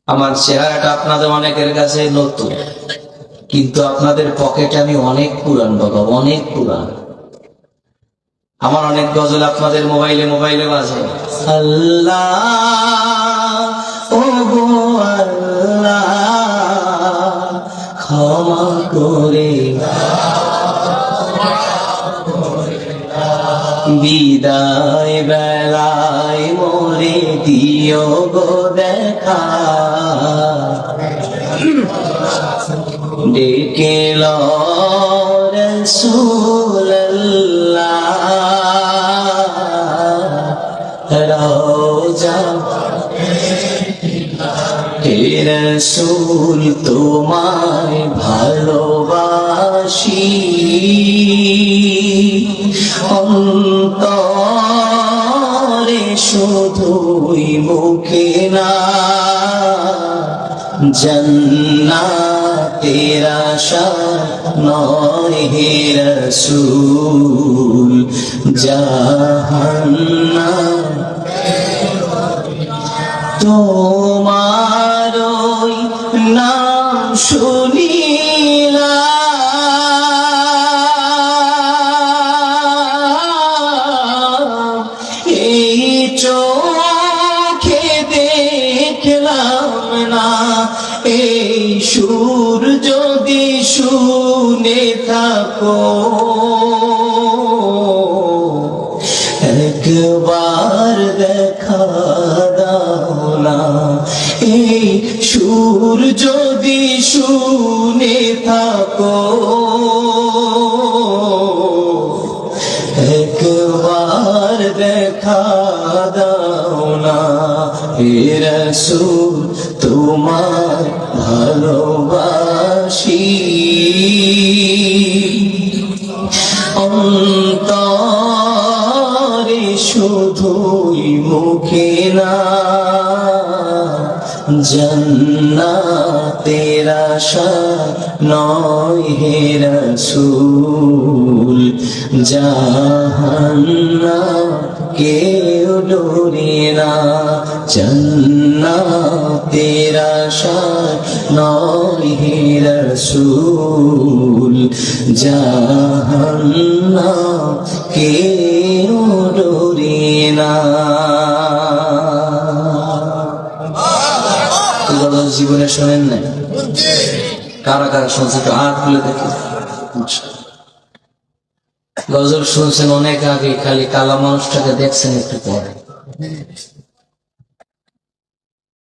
আমার চেহারাটা আপনাদের অনেকের কাছে নতুন, কিন্তু আপনাদের পকেটে আমি অনেক পুরান বাবা, অনেক পুরান। আমার অনেক গজল আপনাদের মোবাইলে মোবাইলে বাজে। আল্লাহ ও গো আল্লাহ ক্ষমা করে বিদায় বেলায় মোরে দিও গো দেখা, ডেকে লো রাসূলুল্লাহ রওজা হে রাসূল তোমায় ভালোবাসি, অন্তরে শুধুই মুখে না, জান্নাতের আশা নয় হে রাসূল, জাহান্নাম তোমার ওই নাম শুনিলাম, এই চোখে দেখলাম না, এই সুর যদি শুনে থাকো একবার দেখা দাও না, এই সুর যদি শুনে থাকো একবার দেখা দাও না, হে রাসূল তোমায় ভালোবাসি, অন্তরে শুধুই মুখে না, জান্নাতের আশা নয় হে রাসূল, জাহান্নাম কেউ ডোরে না, জান্নাতের আশা নয় হে রাসূল, জাহান্নাম কেউ ডোরে না। জীবনে শোনেন নাই? কারা কারা শুনছে একটু হাত খুলে দেখি। গজল শুনছেন অনেক আগে, খালি কালা মানুষটাকে দেখছেন একটু পরে।